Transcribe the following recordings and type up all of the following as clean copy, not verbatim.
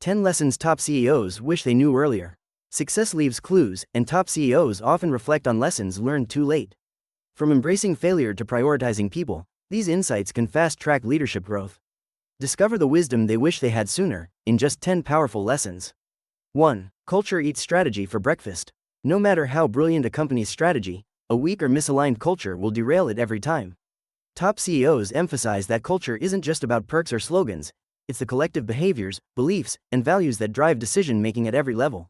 10 lessons top CEOs wish they knew earlier. Success leaves clues, and top CEOs often reflect on lessons learned too late. From embracing failure to prioritizing people, these insights can fast-track leadership growth. Discover the wisdom they wish they had sooner, in just 10 powerful lessons. 1. Culture eats strategy for breakfast. No matter how brilliant a company's strategy, a weak or misaligned culture will derail it every time. Top CEOs emphasize that culture isn't just about perks or slogans, it's the collective behaviors, beliefs, and values that drive decision-making at every level.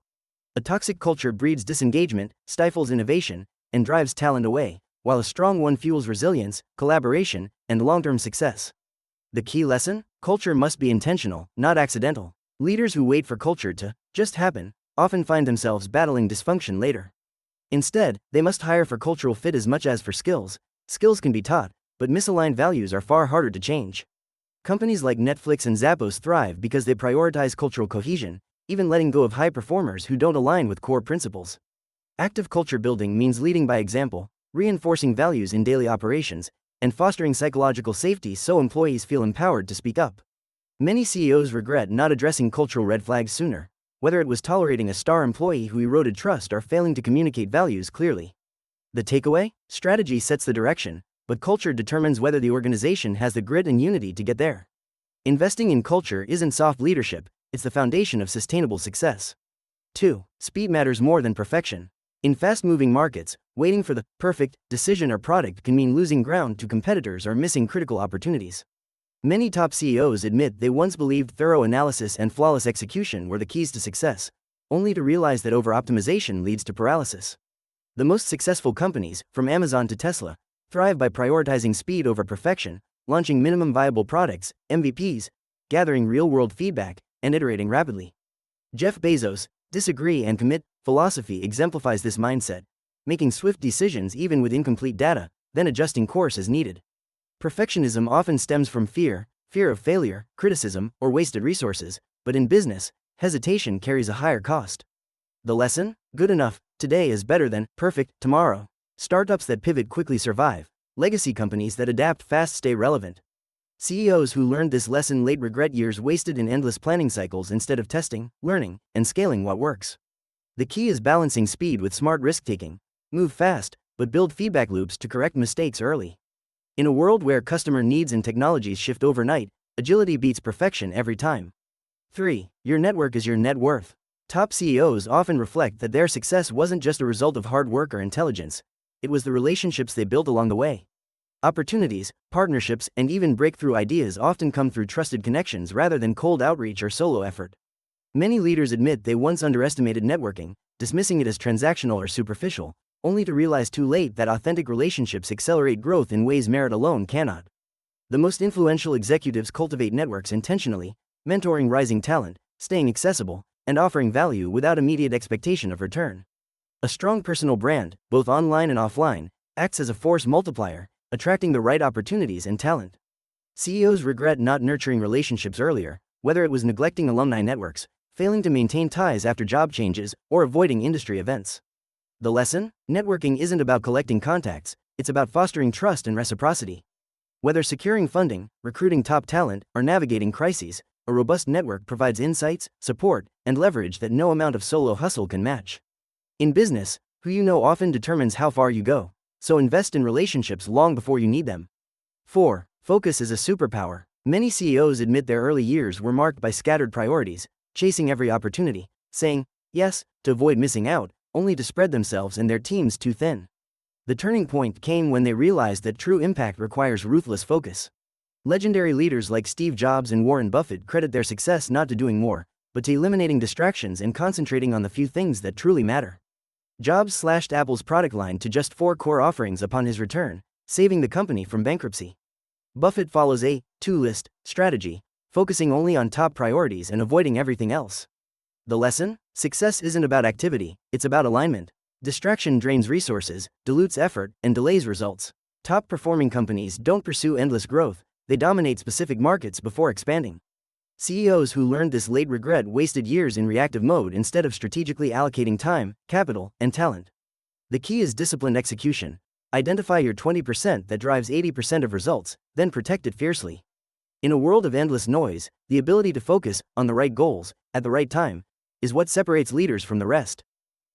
A toxic culture breeds disengagement, stifles innovation, and drives talent away, while a strong one fuels resilience, collaboration, and long-term success. The key lesson? Culture must be intentional, not accidental. Leaders who wait for culture to just happen often find themselves battling dysfunction later. Instead, they must hire for cultural fit as much as for skills. Skills can be taught, but misaligned values are far harder to change. Companies like Netflix and Zappos thrive because they prioritize cultural cohesion, even letting go of high performers who don't align with core principles. Active culture building means leading by example, reinforcing values in daily operations, and fostering psychological safety so employees feel empowered to speak up. Many CEOs regret not addressing cultural red flags sooner, whether it was tolerating a star employee who eroded trust or failing to communicate values clearly. The takeaway? Strategy sets the direction, but culture determines whether the organization has the grit and unity to get there. Investing in culture isn't soft leadership, it's the foundation of sustainable success. 2. Speed matters more than perfection. In fast-moving markets, waiting for the perfect decision or product can mean losing ground to competitors or missing critical opportunities. Many top CEOs admit they once believed thorough analysis and flawless execution were the keys to success, only to realize that over-optimization leads to paralysis. The most successful companies, from Amazon to Tesla, thrive by prioritizing speed over perfection, launching minimum viable products, MVPs, gathering real-world feedback, and iterating rapidly. Jeff Bezos' disagree and commit philosophy exemplifies this mindset, making swift decisions even with incomplete data, then adjusting course as needed. Perfectionism often stems from fear of failure, criticism, or wasted resources, but in business, hesitation carries a higher cost. The lesson? Good enough today is better than perfect tomorrow. Startups that pivot quickly survive. Legacy companies that adapt fast stay relevant. CEOs who learned this lesson late regret years wasted in endless planning cycles instead of testing, learning, and scaling what works. The key is balancing speed with smart risk-taking. Move fast, but build feedback loops to correct mistakes early. In a world where customer needs and technologies shift overnight, agility beats perfection every time. 3. Your network is your net worth. Top CEOs often reflect that their success wasn't just a result of hard work or intelligence. It was the relationships they built along the way. Opportunities, partnerships, and even breakthrough ideas often come through trusted connections rather than cold outreach or solo effort. Many leaders admit they once underestimated networking, dismissing it as transactional or superficial, only to realize too late that authentic relationships accelerate growth in ways merit alone cannot. The most influential executives cultivate networks intentionally, mentoring rising talent, staying accessible, and offering value without immediate expectation of return. A strong personal brand, both online and offline, acts as a force multiplier, attracting the right opportunities and talent. CEOs regret not nurturing relationships earlier, whether it was neglecting alumni networks, failing to maintain ties after job changes, or avoiding industry events. The lesson? Networking isn't about collecting contacts, it's about fostering trust and reciprocity. Whether securing funding, recruiting top talent, or navigating crises, a robust network provides insights, support, and leverage that no amount of solo hustle can match. In business, who you know often determines how far you go, so invest in relationships long before you need them. 4. Focus is a superpower. Many CEOs admit their early years were marked by scattered priorities, chasing every opportunity, saying yes to avoid missing out, only to spread themselves and their teams too thin. The turning point came when they realized that true impact requires ruthless focus. Legendary leaders like Steve Jobs and Warren Buffett credit their success not to doing more, but to eliminating distractions and concentrating on the few things that truly matter. Jobs slashed Apple's product line to just 4 core offerings upon his return, saving the company from bankruptcy. Buffett follows a two-list strategy, focusing only on top priorities and avoiding everything else. The lesson? Success isn't about activity, it's about alignment. Distraction drains resources, dilutes effort, and delays results. Top-performing companies don't pursue endless growth, they dominate specific markets before expanding. CEOs who learned this late regret wasted years in reactive mode instead of strategically allocating time, capital, and talent. The key is disciplined execution. Identify your 20% that drives 80% of results, then protect it fiercely. In a world of endless noise, the ability to focus on the right goals at the right time, is what separates leaders from the rest.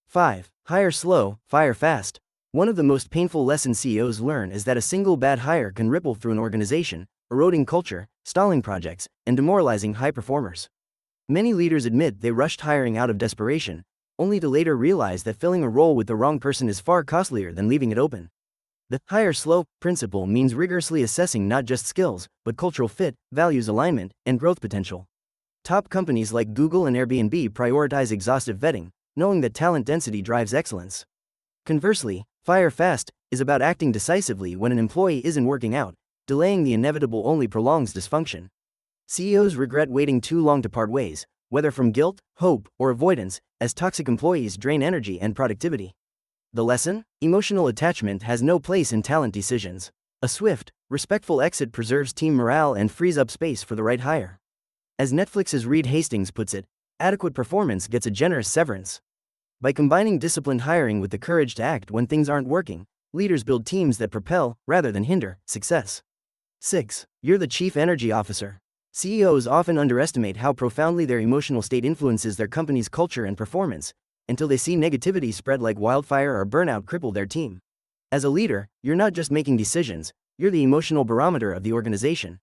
5. Hire slow, fire fast. One of the most painful lessons CEOs learn is that a single bad hire can ripple through an organization, eroding culture, stalling projects, and demoralizing high performers. Many leaders admit they rushed hiring out of desperation, only to later realize that filling a role with the wrong person is far costlier than leaving it open. The hire slow principle means rigorously assessing not just skills, but cultural fit, values alignment, and growth potential. Top companies like Google and Airbnb prioritize exhaustive vetting, knowing that talent density drives excellence. Conversely, fire fast is about acting decisively when an employee isn't working out. Delaying the inevitable only prolongs dysfunction. CEOs regret waiting too long to part ways, whether from guilt, hope, or avoidance, as toxic employees drain energy and productivity. The lesson? Emotional attachment has no place in talent decisions. A swift, respectful exit preserves team morale and frees up space for the right hire. As Netflix's Reed Hastings puts it, adequate performance gets a generous severance. By combining disciplined hiring with the courage to act when things aren't working, leaders build teams that propel, rather than hinder, success. 6. You're the chief energy officer. CEOs often underestimate how profoundly their emotional state influences their company's culture and performance, until they see negativity spread like wildfire or burnout cripple their team. As a leader, you're not just making decisions, you're the emotional barometer of the organization.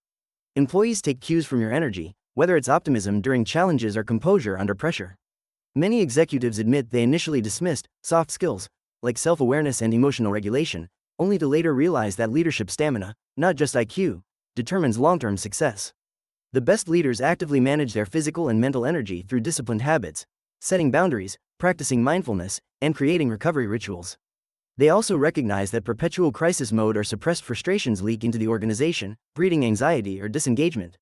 Employees take cues from your energy, whether it's optimism during challenges or composure under pressure. Many executives admit they initially dismissed soft skills, like self-awareness and emotional regulation, only to later realize that leadership stamina, not just IQ, determines long-term success. The best leaders actively manage their physical and mental energy through disciplined habits, setting boundaries, practicing mindfulness, and creating recovery rituals. They also recognize that perpetual crisis mode or suppressed frustrations leak into the organization, breeding anxiety or disengagement.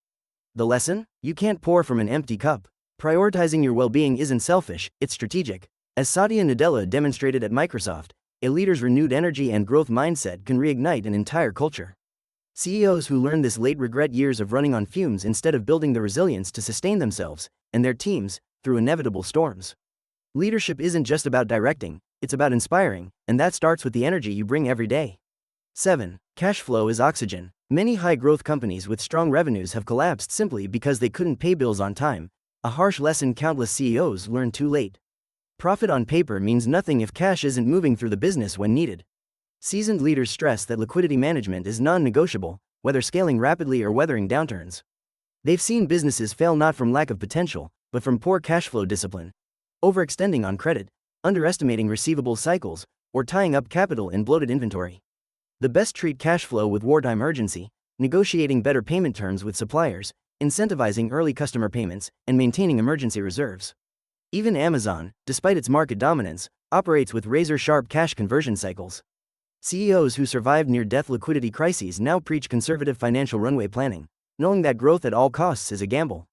The lesson? You can't pour from an empty cup. Prioritizing your well-being isn't selfish, it's strategic. As Satya Nadella demonstrated at Microsoft, a leader's renewed energy and growth mindset can reignite an entire culture. CEOs who learn this late regret years of running on fumes instead of building the resilience to sustain themselves and their teams through inevitable storms. Leadership isn't just about directing, it's about inspiring, and that starts with the energy you bring every day. 7. Cash flow is oxygen. Many high-growth companies with strong revenues have collapsed simply because they couldn't pay bills on time, a harsh lesson countless CEOs learn too late. Profit on paper means nothing if cash isn't moving through the business when needed. Seasoned leaders stress that liquidity management is non-negotiable, whether scaling rapidly or weathering downturns. They've seen businesses fail not from lack of potential, but from poor cash flow discipline, overextending on credit, underestimating receivable cycles, or tying up capital in bloated inventory. The best treat cash flow with wartime urgency, negotiating better payment terms with suppliers, incentivizing early customer payments, and maintaining emergency reserves. Even Amazon, despite its market dominance, operates with razor-sharp cash conversion cycles. CEOs who survived near-death liquidity crises now preach conservative financial runway planning, knowing that growth at all costs is a gamble.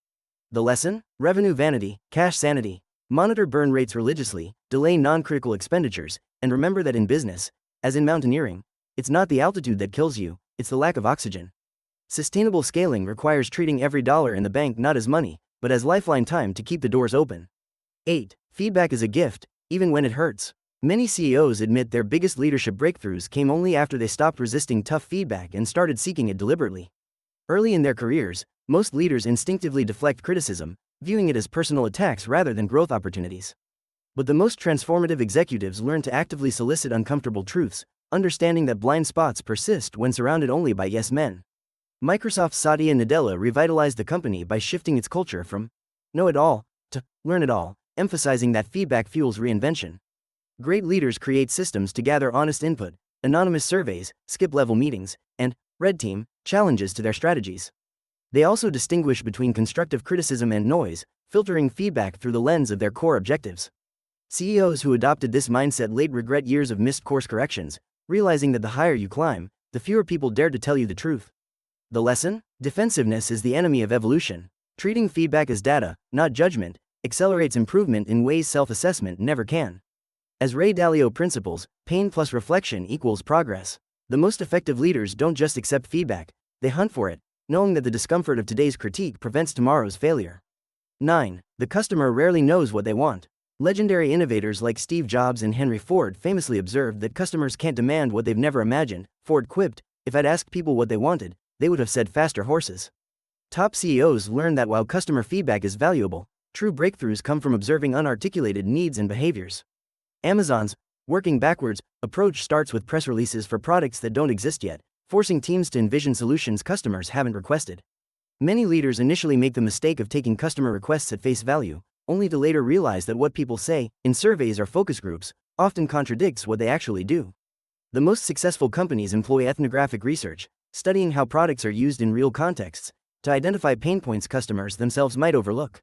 The lesson? Revenue vanity, cash sanity. Monitor burn rates religiously, delay non-critical expenditures, and remember that in business, as in mountaineering, it's not the altitude that kills you, it's the lack of oxygen. Sustainable scaling requires treating every dollar in the bank not as money, but as lifeline time to keep the doors open. 8. Feedback is a gift, even when it hurts. Many CEOs admit their biggest leadership breakthroughs came only after they stopped resisting tough feedback and started seeking it deliberately. Early in their careers, most leaders instinctively deflect criticism, viewing it as personal attacks rather than growth opportunities. But the most transformative executives learn to actively solicit uncomfortable truths, understanding that blind spots persist when surrounded only by yes men. Microsoft's Satya Nadella revitalized the company by shifting its culture from know it all to learn it all, emphasizing that feedback fuels reinvention. Great leaders create systems to gather honest input, anonymous surveys, skip-level meetings, and red team challenges to their strategies. They also distinguish between constructive criticism and noise, filtering feedback through the lens of their core objectives. CEOs who adopted this mindset late regret years of missed course corrections, realizing that the higher you climb, the fewer people dare to tell you the truth. The lesson? Defensiveness is the enemy of evolution. Treating feedback as data, not judgment, accelerates improvement in ways self-assessment never can. As Ray Dalio principles, pain plus reflection equals progress. The most effective leaders don't just accept feedback, they hunt for it, knowing that the discomfort of today's critique prevents tomorrow's failure. 9. The customer rarely knows what they want. Legendary innovators like Steve Jobs and Henry Ford famously observed that customers can't demand what they've never imagined. Ford quipped, "If I'd asked people what they wanted, they would have said faster horses." Top CEOs learn that while customer feedback is valuable, True breakthroughs come from observing unarticulated needs and behaviors. Amazon's working backwards approach starts with press releases for products that don't exist yet, forcing teams to envision solutions customers haven't requested. Many leaders initially make the mistake of taking customer requests at face value, only to later realize that what people say, in surveys or focus groups, often contradicts what they actually do. The most successful companies employ ethnographic research, studying how products are used in real contexts, to identify pain points customers themselves might overlook.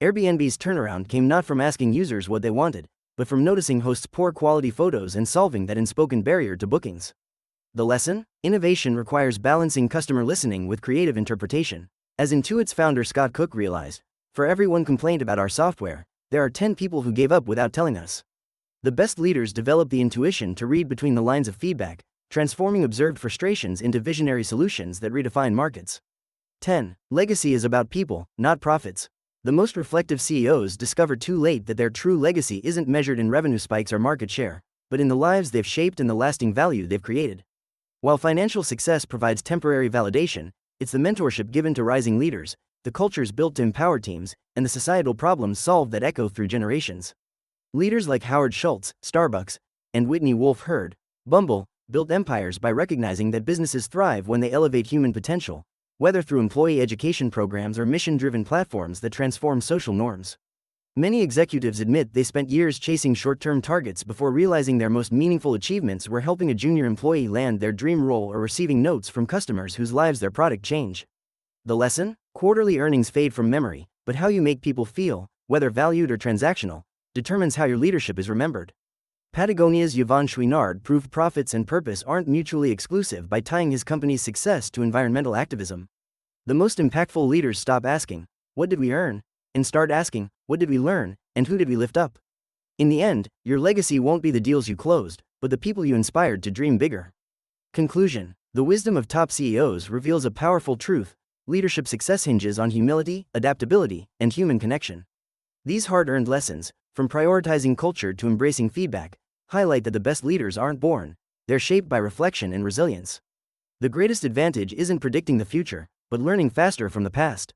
Airbnb's turnaround came not from asking users what they wanted, but from noticing hosts' poor quality photos and solving that unspoken barrier to bookings. The lesson? Innovation requires balancing customer listening with creative interpretation. As Intuit's founder Scott Cook realized, for every one complaint about our software, there are 10 people who gave up without telling us. The best leaders develop the intuition to read between the lines of feedback, transforming observed frustrations into visionary solutions that redefine markets. 10. Legacy is about people, not profits. The most reflective CEOs discover too late that their true legacy isn't measured in revenue spikes or market share, but in the lives they've shaped and the lasting value they've created. While financial success provides temporary validation, it's the mentorship given to rising leaders, the cultures built to empower teams, and the societal problems solved that echo through generations. Leaders like Howard Schultz, Starbucks, and Whitney Wolfe Herd, Bumble, built empires by recognizing that businesses thrive when they elevate human potential, whether through employee education programs or mission-driven platforms that transform social norms. Many executives admit they spent years chasing short-term targets before realizing their most meaningful achievements were helping a junior employee land their dream role or receiving notes from customers whose lives their product change. The lesson? Quarterly earnings fade from memory, but how you make people feel, whether valued or transactional, determines how your leadership is remembered. Patagonia's Yvon Chouinard proved profits and purpose aren't mutually exclusive by tying his company's success to environmental activism. The most impactful leaders stop asking, "What did we earn?" and start asking, "What did we learn, and who did we lift up?" In the end, your legacy won't be the deals you closed, but the people you inspired to dream bigger. Conclusion: the wisdom of top CEOs reveals a powerful truth: leadership success hinges on humility, adaptability, and human connection. These hard-earned lessons, from prioritizing culture to embracing feedback, highlight that the best leaders aren't born, they're shaped by reflection and resilience. The greatest advantage isn't predicting the future, but learning faster from the past.